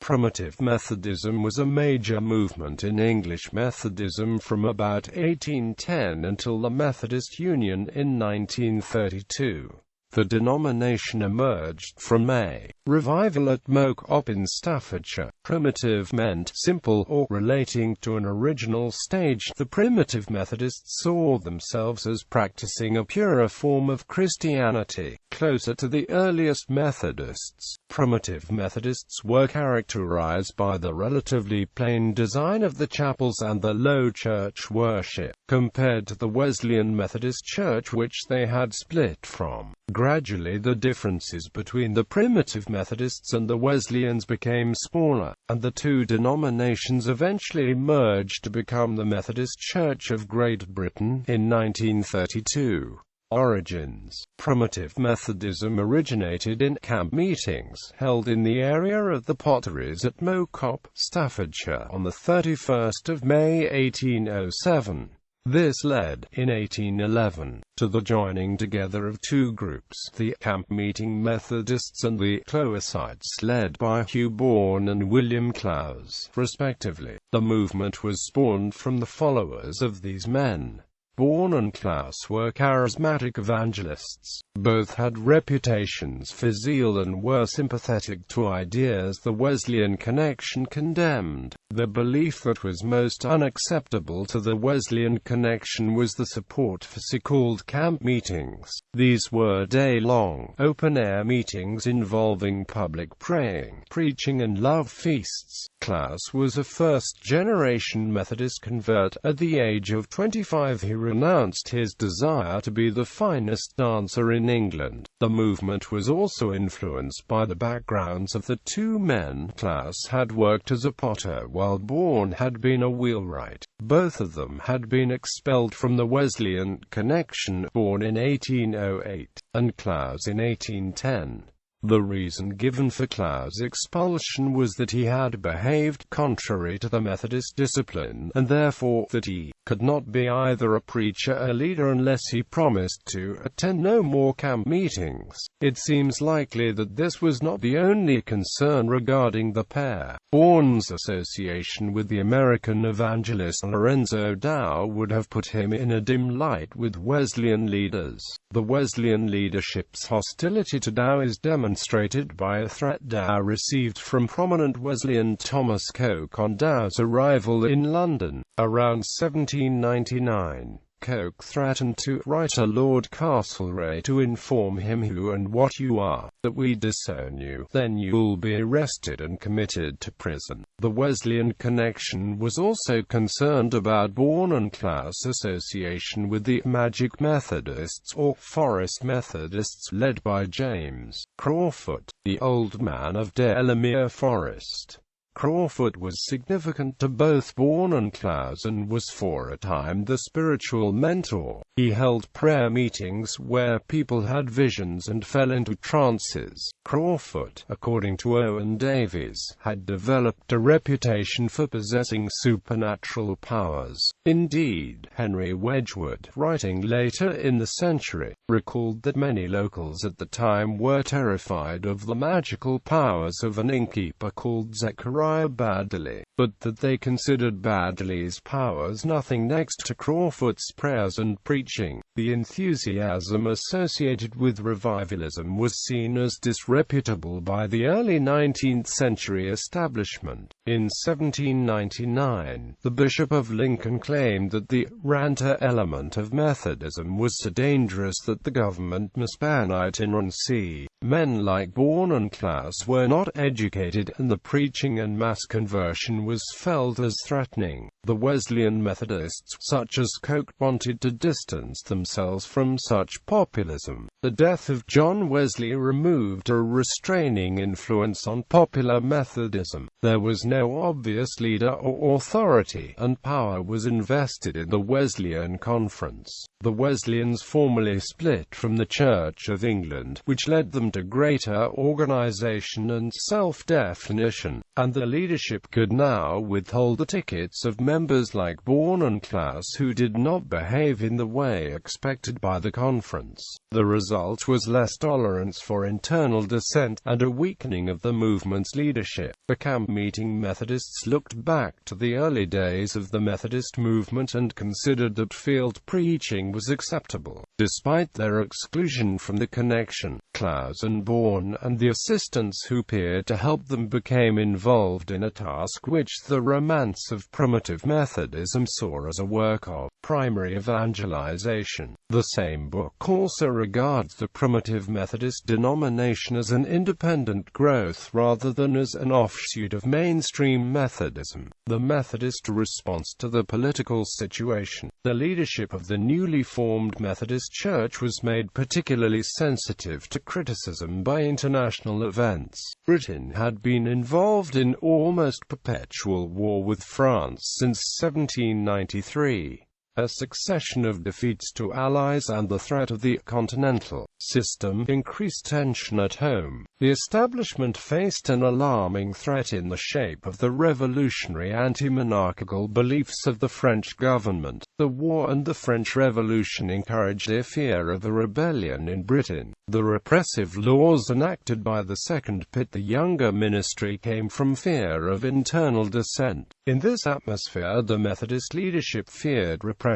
Primitive Methodism was a major movement in English Methodism from about 1810 until the Methodist Union in 1932. The denomination emerged from a revival at Mow Cop in Staffordshire. Primitive meant simple or relating to an original stage. The Primitive Methodists saw themselves as practicing a purer form of Christianity, closer to the earliest Methodists. Primitive Methodists were characterized by the relatively plain design of the chapels and the low church worship, compared to the Wesleyan Methodist Church, which they had split from. Gradually the differences between the Primitive Methodists and the Wesleyans became smaller, and the two denominations eventually merged to become the Methodist Church of Great Britain in 1932. Origins. Primitive Methodism originated in camp meetings held in the area of the Potteries at Mow Cop, Staffordshire, on the 31st of May 1807. This led, in 1811, to the joining together of two groups, the camp-meeting Methodists and the Cloasites, led by Hugh Bourne and William Clowes, respectively. The movement was spawned from the followers of these men. Bourne and Clowes were charismatic evangelists. Both had reputations for zeal and were sympathetic to ideas the Wesleyan connection condemned. The belief that was most unacceptable to the Wesleyan connection was the support for so-called camp meetings. These were day-long, open-air meetings involving public praying, preaching and love feasts. Clowes was a first-generation Methodist convert. At the age of 25 he renounced his desire to be the finest dancer in England. The movement was also influenced by the backgrounds of the two men. Clowes had worked as a potter while Bourne had been a wheelwright. Both of them had been expelled from the Wesleyan connection, Bourne in 1808, and Clowes in 1810. The reason given for Clowes' expulsion was that he had behaved contrary to the Methodist discipline, and therefore that he could not be either a preacher or leader unless he promised to attend no more camp meetings. It seems likely that this was not the only concern regarding the pair. Bourne's association with the American evangelist Lorenzo Dow would have put him in a dim light with Wesleyan leaders. The Wesleyan leadership's hostility to Dow is demonstrated by a threat Dow received from prominent Wesleyan Thomas Coke on Dow's arrival in London. Around 1799, Coke threatened to write to Lord Castlereagh to inform him who and what you are, that we disown you, then you'll be arrested and committed to prison. The Wesleyan connection was also concerned about Bourne and Clowes' association with the Magic Methodists, or Forest Methodists, led by James Crawford, the old man of Delamere Forest. Crawford was significant to both Bourne and Clowes and was for a time the spiritual mentor. He held prayer meetings where people had visions and fell into trances. Crawford, according to Owen Davies, had developed a reputation for possessing supernatural powers. Indeed, Henry Wedgwood, writing later in the century, recalled that many locals at the time were terrified of the magical powers of an innkeeper called Zechariah Baddeley, but that they considered Baddeley's powers nothing next to Crawford's prayers and preaching. The enthusiasm associated with revivalism was seen as disreputable by the early 19th century establishment. In 1799, the Bishop of Lincoln claimed that the ranter element of Methodism was so dangerous that the government must ban itinerancy. Men like Bourne and Clowes were not educated, and the preaching and mass conversion was felt as threatening. The Wesleyan Methodists, such as Coke, wanted to distance themselves from such populism. The death of John Wesley removed a restraining influence on popular Methodism. There was no obvious leader or authority, and power was invested in the Wesleyan Conference. The Wesleyans formally split from the Church of England, which led them to greater organization and self-definition, and the leadership could now withhold the tickets of members like Bourne and Claus who did not behave in the way expected by the conference. The result was less tolerance for internal dissent, and a weakening of the movement's leadership. The camp meeting Methodists looked back to the early days of the Methodist movement and considered that field preaching was acceptable, despite their exclusion from the connection. Claus and Bourne and the assistants who appeared to help them became involved in a task which the Romance of Primitive Methodism saw as a work of primary evangelization. The same book also regards the Primitive Methodist denomination as an independent growth rather than as an offshoot of mainstream Methodism. The Methodist response to the political situation. The leadership of the newly formed Methodist Church was made particularly sensitive to criticism by international events. Britain had been involved in almost perpetual war with France since 1793. A succession of defeats to allies and the threat of the continental system increased tension at home. The establishment faced an alarming threat in the shape of the revolutionary anti-monarchical beliefs of the French government. The war and the French Revolution encouraged a fear of a rebellion in Britain. The repressive laws enacted by the Second Pitt the Younger ministry came from fear of internal dissent. In this atmosphere, the Methodist leadership feared repression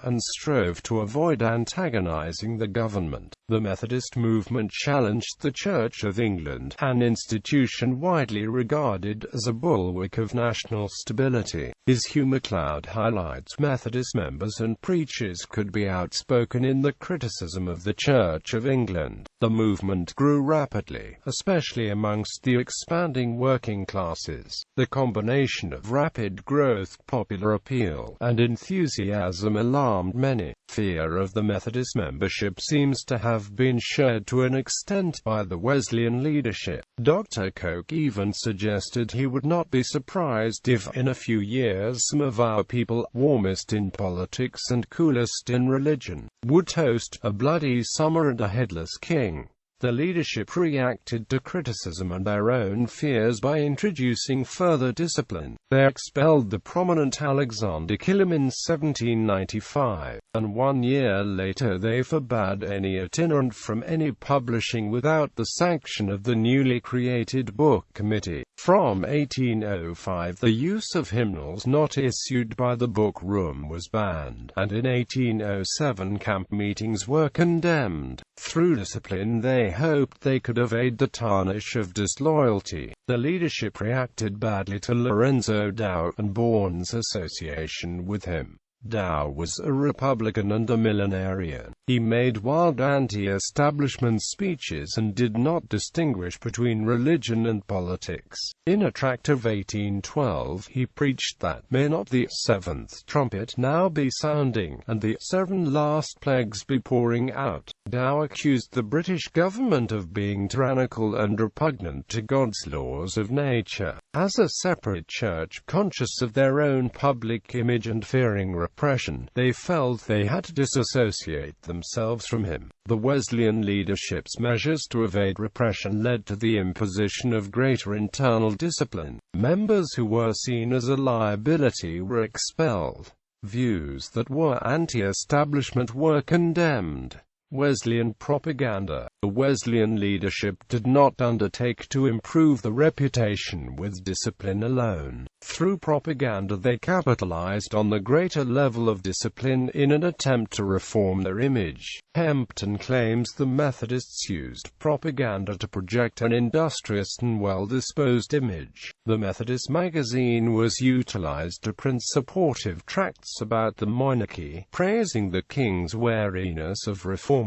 and strove to avoid antagonizing the government. The Methodist movement challenged the Church of England, an institution widely regarded as a bulwark of national stability. His humor cloud highlights Methodist members and preachers could be outspoken in the criticism of the Church of England. The movement grew rapidly, especially amongst the expanding working classes. The combination of rapid growth, popular appeal, and enthusiasm alarmed many. Fear of the Methodist membership seems to have been shared to an extent by the Wesleyan leadership. Dr. Koch even suggested he would not be surprised if, in a few years, some of our people, warmest in politics and coolest in religion, would toast a bloody summer and a headless king. The leadership reacted to criticism and their own fears by introducing further discipline. They expelled the prominent Alexander Killam in 1795, and 1 year later they forbade any itinerant from any publishing without the sanction of the newly created Book Committee. From 1805 the use of hymnals not issued by the Book Room was banned, and in 1807 camp meetings were condemned. Through discipline they hoped they could evade the tarnish of disloyalty. The leadership reacted badly to Lorenzo Dow and Bourne's association with him. Dow was a Republican and a millenarian. He made wild anti-establishment speeches and did not distinguish between religion and politics. In a tract of 1812, he preached that, "May not the seventh trumpet now be sounding, and the 7 last plagues be pouring out?" Dow accused the British government of being tyrannical and repugnant to God's laws of nature. As a separate church, conscious of their own public image and fearing repression, they felt they had to disassociate themselves from him. The Wesleyan leadership's measures to evade repression led to the imposition of greater internal discipline. Members who were seen as a liability were expelled. Views that were anti-establishment were condemned. Wesleyan propaganda. The Wesleyan leadership did not undertake to improve the reputation with discipline alone. Through propaganda they capitalized on the greater level of discipline in an attempt to reform their image. Hempton claims the Methodists used propaganda to project an industrious and well-disposed image. The Methodist magazine was utilized to print supportive tracts about the monarchy, praising the king's wariness of reformers.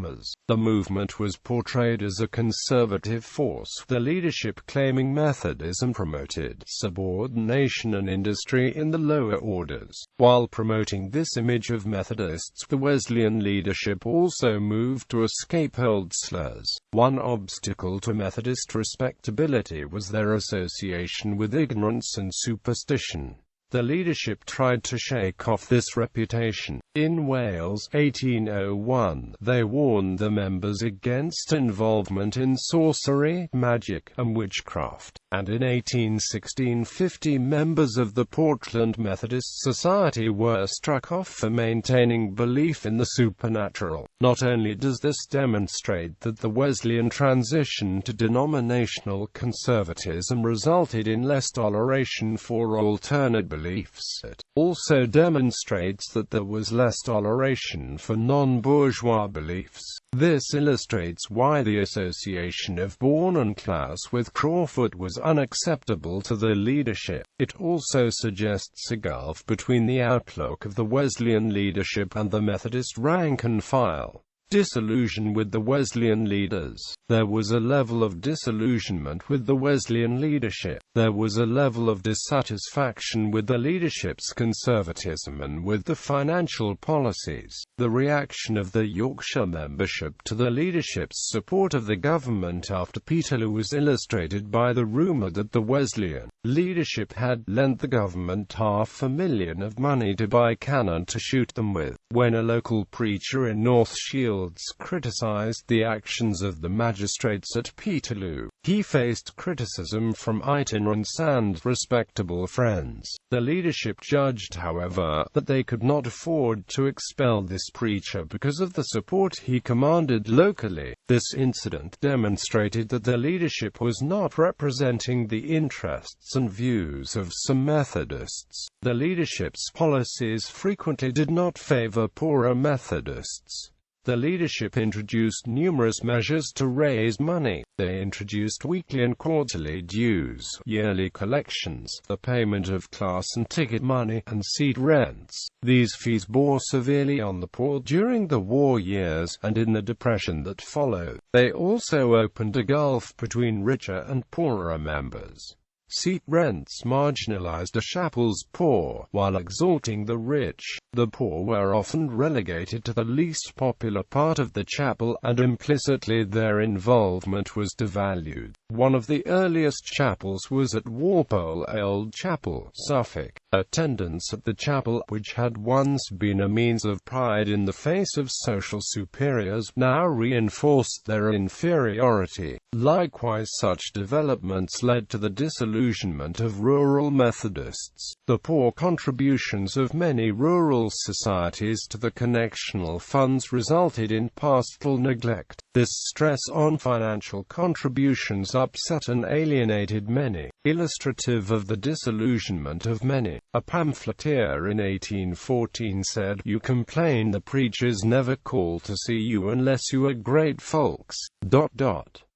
The movement was portrayed as a conservative force, the leadership claiming Methodism promoted subordination and industry in the lower orders. While promoting this image of Methodists, the Wesleyan leadership also moved to escape old slurs. One obstacle to Methodist respectability was their association with ignorance and superstition. The leadership tried to shake off this reputation. In Wales, 1801, they warned the members against involvement in sorcery, magic, and witchcraft. and in 1816 50 members of the Portland Methodist Society were struck off for maintaining belief in the supernatural. Not only does this demonstrate that the Wesleyan transition to denominational conservatism resulted in less toleration for alternate beliefs, it also demonstrates that there was less toleration for non-bourgeois beliefs. This illustrates why the association of Bourne and class with Crawford was unacceptable to the leadership. It also suggests a gulf between the outlook of the Wesleyan leadership and the Methodist rank and file. Disillusion with the Wesleyan leaders. There was a level of disillusionment with the Wesleyan leadership. There was a level of dissatisfaction with the leadership's conservatism and with the financial policies. The reaction of the Yorkshire membership to the leadership's support of the government after Peterloo was illustrated by the rumour that the Wesleyan leadership had lent the government $500,000 of money to buy cannon to shoot them with. When a local preacher in North Shields criticised the actions of the magistrates at Peterloo, he faced criticism from itinerants and respectable friends. The leadership judged, however, that they could not afford to expel this preacher because of the support he commanded locally. This incident demonstrated that the leadership was not representing the interests and views of some Methodists. The leadership's policies frequently did not favor poorer Methodists. The leadership introduced numerous measures to raise money. They introduced weekly and quarterly dues, yearly collections, the payment of class and ticket money, and seat rents. These fees bore severely on the poor during the war years, and in the Depression that followed. They also opened a gulf between richer and poorer members. Seat rents marginalized a chapel's poor, while exalting the rich. The poor were often relegated to the least popular part of the chapel, and implicitly their involvement was devalued. One of the earliest chapels was at Walpole Old Chapel, Suffolk. Attendance at the chapel, which had once been a means of pride in the face of social superiors, now reinforced their inferiority. Likewise, such developments led to the disillusionment of rural Methodists. The poor contributions of many rural societies to the connectional funds resulted in pastoral neglect. This stress on financial contributions upset and alienated many. Illustrative of the disillusionment of many, a pamphleteer in 1814 said, "You complain the preachers never call to see you unless you are great folks.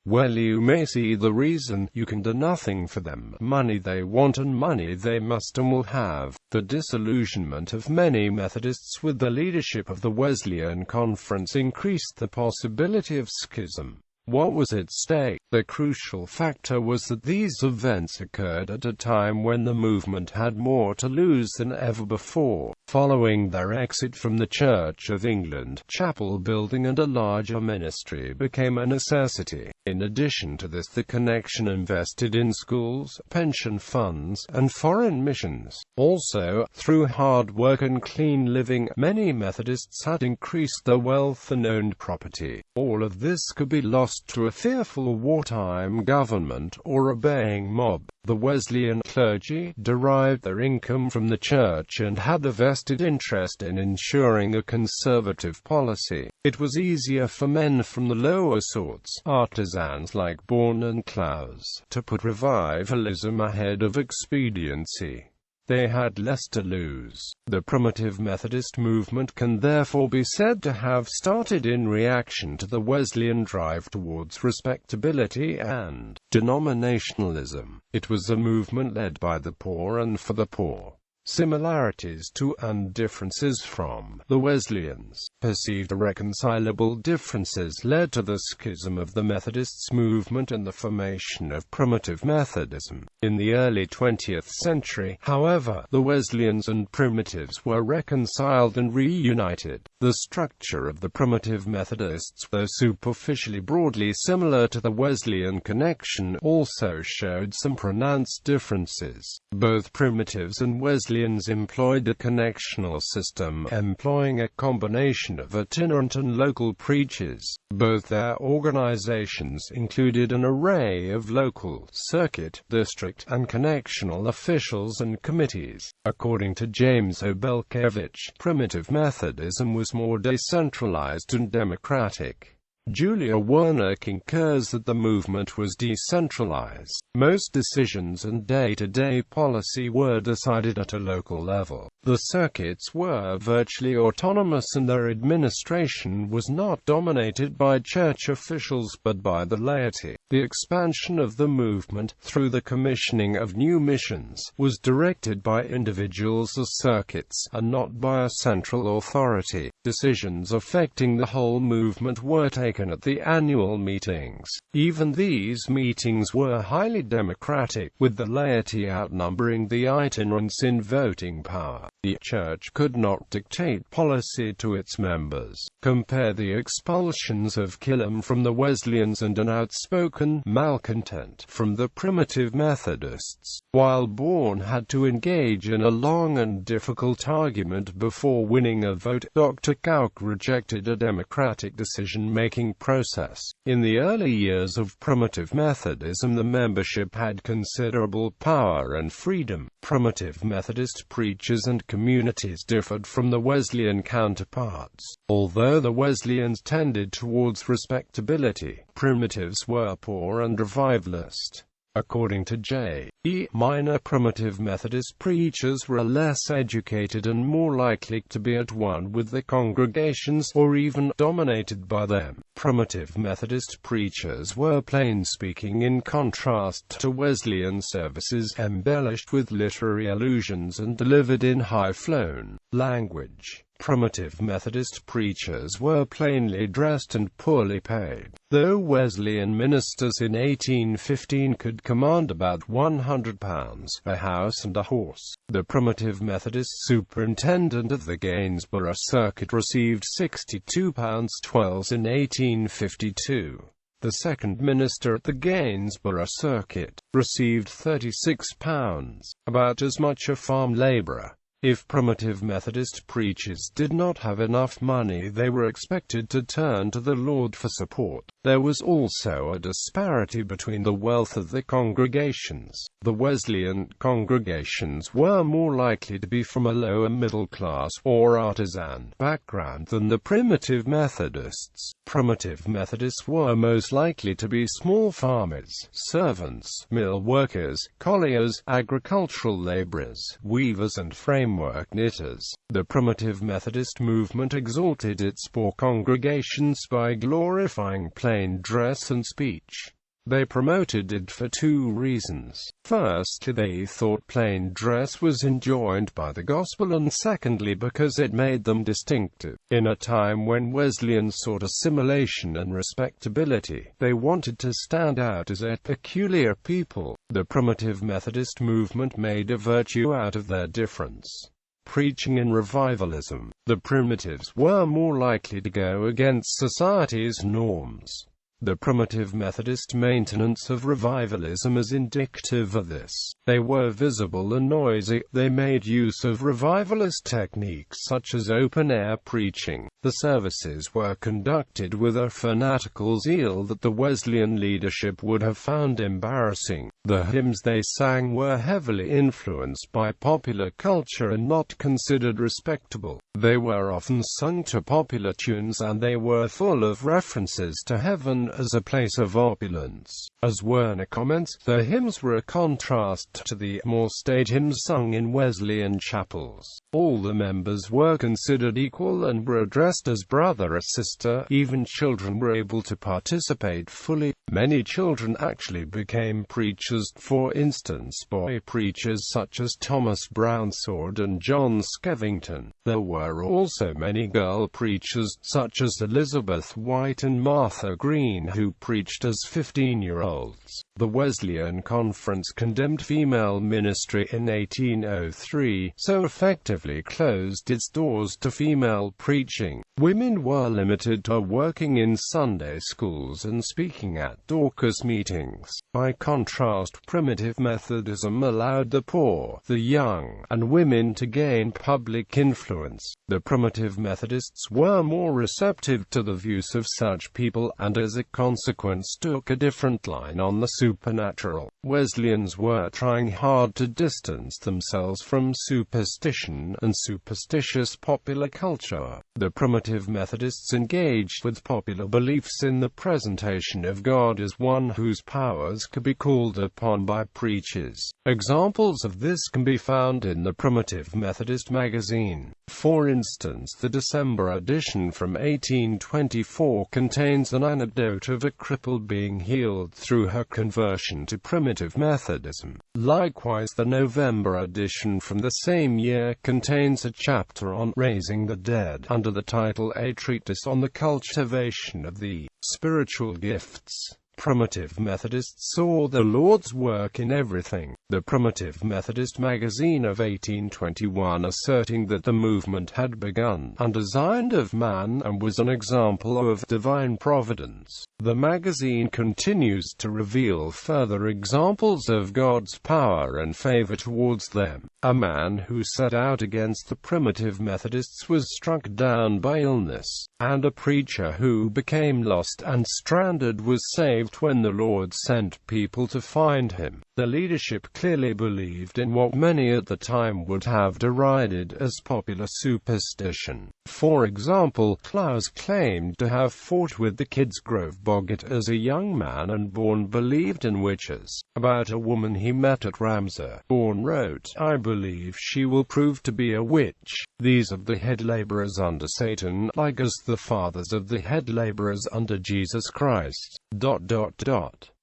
Well, you may see the reason. You can do nothing for them. Money they want, and money they must and will have." The disillusionment of many Methodists with the leadership of the Wesleyan Conference increased the possibility of schism. What was at stake? The crucial factor was that these events occurred at a time when the movement had more to lose than ever before. Following their exit from the Church of England, chapel building and a larger ministry became a necessity. In addition to this, the connection invested in schools, pension funds, and foreign missions. Also, through hard work and clean living, many Methodists had increased their wealth and owned property. All of this could be lost to a fearful wartime government or a baying mob. The Wesleyan clergy derived their income from the church and had a vested interest in ensuring a conservative policy. It was easier for men from the lower sorts, artisans like Bourne and Clowes, to put revivalism ahead of expediency. They had less to lose. The Primitive Methodist movement can therefore be said to have started in reaction to the Wesleyan drive towards respectability and denominationalism. It was a movement led by the poor and for the poor. Similarities to and differences from the Wesleyans. Perceived irreconcilable differences led to the schism of the Methodists movement and the formation of Primitive Methodism. In the early 20th century, however, the Wesleyans and Primitives were reconciled and reunited. The structure of the Primitive Methodists, though superficially broadly similar to the Wesleyan connection, also showed some pronounced differences. Both Primitives and Wesleyans Wesleyans employed a connectional system, employing a combination of itinerant and local preachers. Both their organizations included an array of local, circuit, district, and connectional officials and committees. According to James O. Belkiewicz, Primitive Methodism was more decentralized and democratic. Julia Werner concurs that the movement was decentralized. Most decisions and day-to-day policy were decided at a local level. The circuits were virtually autonomous and their administration was not dominated by church officials but by the laity. The expansion of the movement, through the commissioning of new missions, was directed by individuals as circuits, and not by a central authority. Decisions affecting the whole movement were taken at the annual meetings. Even these meetings were highly democratic, with the laity outnumbering the itinerants in voting power. The church could not dictate policy to its members. Compare the expulsions of Killam from the Wesleyans and an outspoken malcontent from the Primitive Methodists. While Bourne had to engage in a long and difficult argument before winning a vote, Dr. Cowk rejected a democratic decision-making process. In the early years of Primitive Methodism, the membership had considerable power and freedom. Primitive Methodist preachers and communities differed from the Wesleyan counterparts. Although the Wesleyans tended towards respectability, primitives were poor and revivalist. According to J. E. Minor, Primitive Methodist preachers were less educated and more likely to be at one with the congregations, or even dominated by them. Primitive Methodist preachers were plain-speaking in contrast to Wesleyan services, embellished with literary allusions and delivered in high-flown language. Primitive Methodist preachers were plainly dressed and poorly paid. Though Wesleyan ministers in 1815 could command about £100 a house and a horse, the Primitive Methodist superintendent of the Gainsborough circuit received £62.12 in 1852. The second minister at the Gainsborough circuit received £36, about as much a farm labourer. If Primitive Methodist preachers did not have enough money, they were expected to turn to the Lord for support. There was also a disparity between the wealth of the congregations. The Wesleyan congregations were more likely to be from a lower middle class or artisan background than the Primitive Methodists. Primitive Methodists were most likely to be small farmers, servants, mill workers, colliers, agricultural laborers, weavers and framework knitters. The Primitive Methodist movement exalted its poor congregations by glorifying plain dress and speech. They promoted it for two reasons. First, they thought plain dress was enjoined by the gospel, and secondly because it made them distinctive. In a time when Wesleyans sought assimilation and respectability, they wanted to stand out as a peculiar people. The Primitive Methodist movement made a virtue out of their difference. Preaching in revivalism, the primitives were more likely to go against society's norms. The Primitive Methodist maintenance of revivalism is indicative of this. They were visible and noisy. They made use of revivalist techniques such as open-air preaching. The services were conducted with a fanatical zeal that the Wesleyan leadership would have found embarrassing. The hymns they sang were heavily influenced by popular culture and not considered respectable. They were often sung to popular tunes, and they were full of references to heaven as a place of opulence. As Werner comments, the hymns were a contrast to the more staid hymns sung in Wesleyan chapels. All the members were considered equal and were addressed as brother or sister. Even children were able to participate fully. Many children actually became preachers, for instance boy preachers such as Thomas Brownsword and John Skevington. There were also many girl preachers, such as Elizabeth White and Martha Green. magazine who preached as 15-year-olds. The Wesleyan Conference condemned female ministry in 1803, so effectively closed its doors to female preaching. Women were limited to working in Sunday schools and speaking at Dorcas meetings. By contrast, Primitive Methodism allowed the poor, the young, and women to gain public influence. The Primitive Methodists were more receptive to the views of such people, and as a consequence took a different line on the supernatural. Wesleyans were trying hard to distance themselves from superstition and superstitious popular culture. The Primitive Methodists engaged with popular beliefs in the presentation of God as one whose powers could be called upon by preachers. Examples of this can be found in the Primitive Methodist magazine. For instance, the December edition from 1824 contains an anecdote of a cripple being healed through her conversion to Primitive Methodism. Likewise, the November edition from the same year contains a chapter on raising the dead, under the title A Treatise on the Cultivation of the Spiritual Gifts. Primitive Methodists saw the Lord's work in everything. The Primitive Methodist magazine of 1821, asserting that the movement had begun undesigned of man and was an example of divine providence. The magazine continues to reveal further examples of God's power and favor towards them. A man who set out against the Primitive Methodists was struck down by illness, and a preacher who became lost and stranded was saved when the Lord sent people to find him. The leadership clearly believed in what many at the time would have derided as popular superstition. For example, Clowes claimed to have fought with the Kidsgrove Boggart as a young man, and Bourne believed in witches. About a woman he met at Ramsar, Bourne wrote, "I believe she will prove to be a witch. These of the head laborers under Satan, like as the fathers of the head laborers under Jesus Christ. ...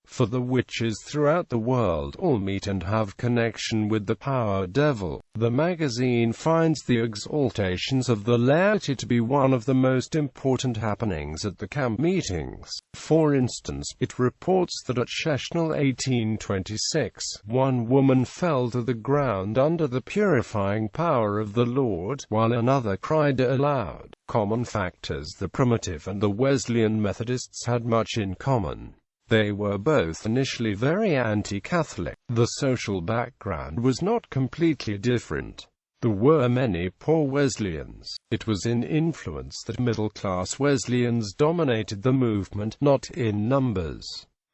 For the witches throughout the world all meet and have connection with the power devil." The magazine finds the exaltations of the laity to be one of the most important happenings at the camp meetings. For instance, it reports that at Sheshnell 1826, one woman fell to the ground under the purifying power of the Lord, while another cried aloud. Common factors. The Primitive and the Wesleyan Methodists had much in common. They were both initially very anti-Catholic. The social background was not completely different. There were many poor Wesleyans. It was in influence that middle-class Wesleyans dominated the movement, not in numbers.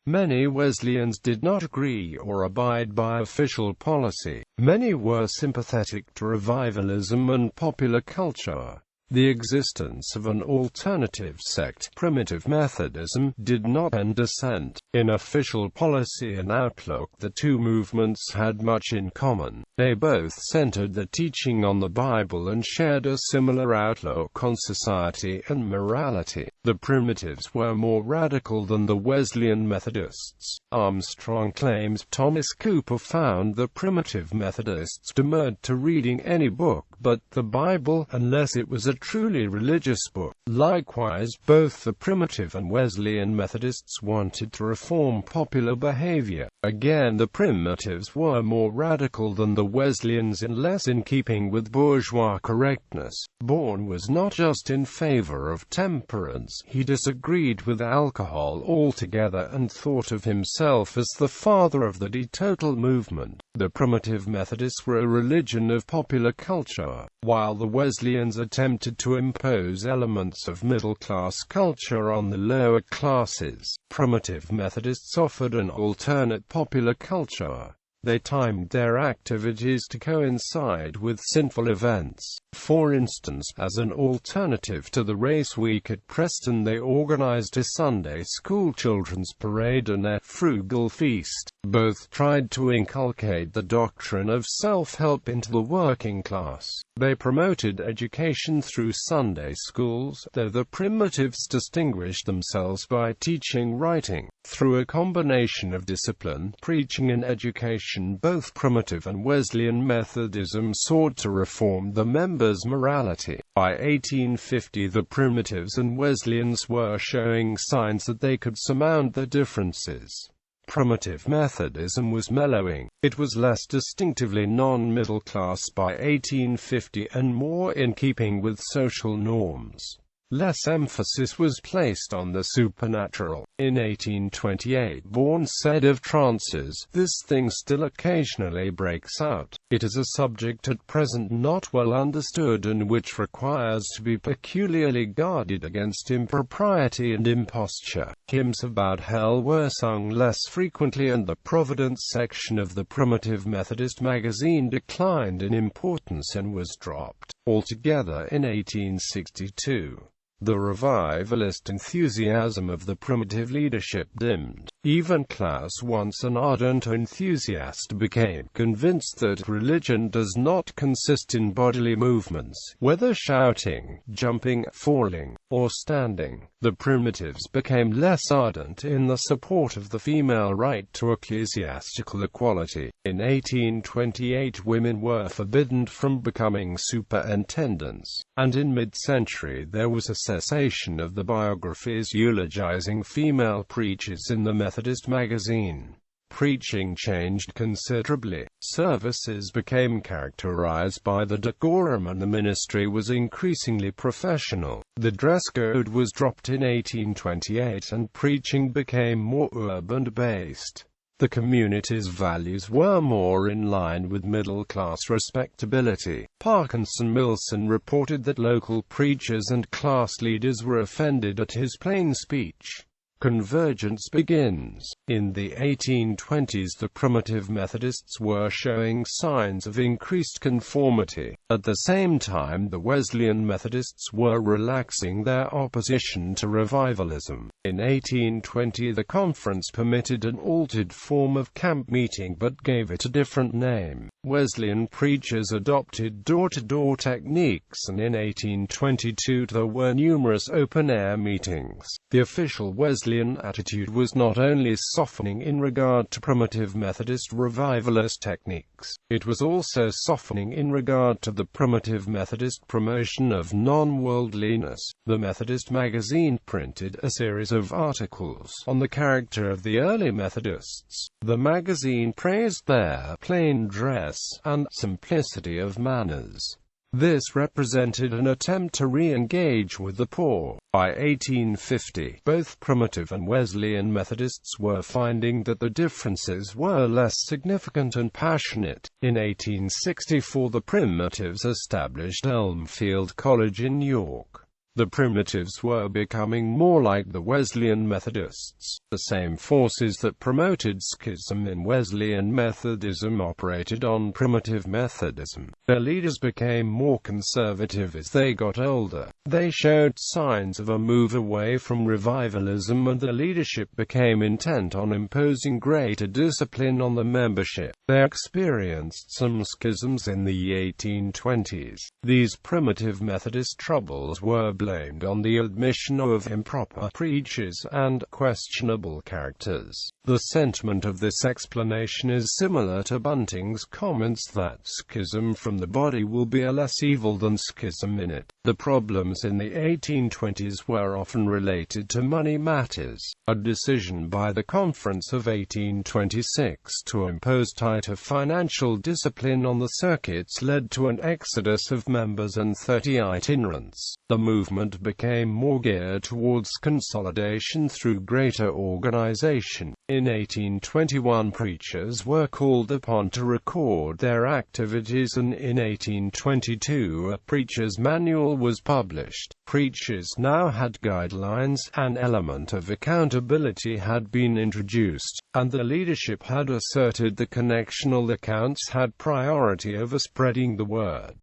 Many Wesleyans did not agree or abide by official policy. Many were sympathetic to revivalism and popular culture. The existence of an alternative sect, Primitive Methodism, did not end dissent. In official policy and outlook, the two movements had much in common. They both centered the teaching on the Bible and shared a similar outlook on society and morality. The Primitives were more radical than the Wesleyan Methodists. Armstrong claims Thomas Cooper found the Primitive Methodists demurred to reading any book but the Bible, unless it was a truly religious book. Likewise, both the Primitive and Wesleyan Methodists wanted to reform popular behavior. Again, the Primitives were more radical than the Wesleyans and less in keeping with bourgeois correctness. Bourne was not just in favor of temperance, he disagreed with alcohol altogether and thought of himself as the father of the teetotal movement. The Primitive Methodists were a religion of popular culture, while the Wesleyans attempted to impose elements of middle-class culture on the lower classes. Primitive Methodists offered an alternate popular culture. They timed their activities to coincide with sinful events. For instance, as an alternative to the race week at Preston, they organized a Sunday school children's parade and a frugal feast. Both tried to inculcate the doctrine of self-help into the working class. They promoted education through Sunday schools, though the Primitives distinguished themselves by teaching writing. Through a combination of discipline, preaching and education, both Primitive and Wesleyan Methodism sought to reform the members members' morality. By 1850, the Primitives and Wesleyans were showing signs that they could surmount their differences. Primitive Methodism was mellowing. It was less distinctively non-middle class by 1850 and more in keeping with social norms. Less emphasis was placed on the supernatural. In 1828, Bourne said of trances, "This thing still occasionally breaks out. It is a subject at present not well understood and which requires to be peculiarly guarded against impropriety and imposture." Hymns about hell were sung less frequently, and the Providence section of the Primitive Methodist magazine declined in importance and was dropped altogether in 1862. The revivalist enthusiasm of the primitive leadership dimmed. Even Klaus, once an ardent enthusiast, became convinced that religion does not consist in bodily movements, whether shouting, jumping, falling, or standing. The Primitives became less ardent in the support of the female right to ecclesiastical equality. In 1828, women were forbidden from becoming superintendents, and in mid-century there was a cessation of the biographies eulogizing female preachers in the Methodist magazine. Preaching changed considerably. Services became characterized by the decorum and the ministry was increasingly professional. The dress code was dropped in 1828 and preaching became more urban-based. The community's values were more in line with middle-class respectability. Parkinson-Milson reported that local preachers and class leaders were offended at his plain speech. Convergence begins. In the 1820s, the Primitive Methodists were showing signs of increased conformity. At the same time, the Wesleyan Methodists were relaxing their opposition to revivalism. In 1820, the conference permitted an altered form of camp meeting but gave it a different name. Wesleyan preachers adopted door-to-door techniques, and in 1822 there were numerous open-air meetings. The official Wesleyan attitude was not only softening in regard to Primitive Methodist revivalist techniques, it was also softening in regard to the Primitive Methodist promotion of non-worldliness. The Methodist magazine printed a series of articles on the character of the early Methodists. The magazine praised their plain dress and simplicity of manners. This represented an attempt to re-engage with the poor. By 1850, both Primitive and Wesleyan Methodists were finding that the differences were less significant and passionate. In 1864, the Primitives established Elmfield College in York. The Primitives were becoming more like the Wesleyan Methodists. The same forces that promoted schism in Wesleyan Methodism operated on Primitive Methodism. Their leaders became more conservative as they got older. They showed signs of a move away from revivalism, and the leadership became intent on imposing greater discipline on the membership. They experienced some schisms in the 1820s. These Primitive Methodist troubles were blamed on the admission of improper preachers and questionable characters. The sentiment of this explanation is similar to Bunting's comments that schism from the body will be a less evil than schism in it. The problems in the 1820s were often related to money matters. A decision by the Conference of 1826 to impose tighter financial discipline on the circuits led to an exodus of members and 30 itinerants. The movement became more geared towards consolidation through greater organization. In 1821, preachers were called upon to record their activities, and in 1822 a preacher's manual was published. Preachers now had guidelines, an element of accountability had been introduced, and the leadership had asserted the connectional accounts had priority over spreading the word.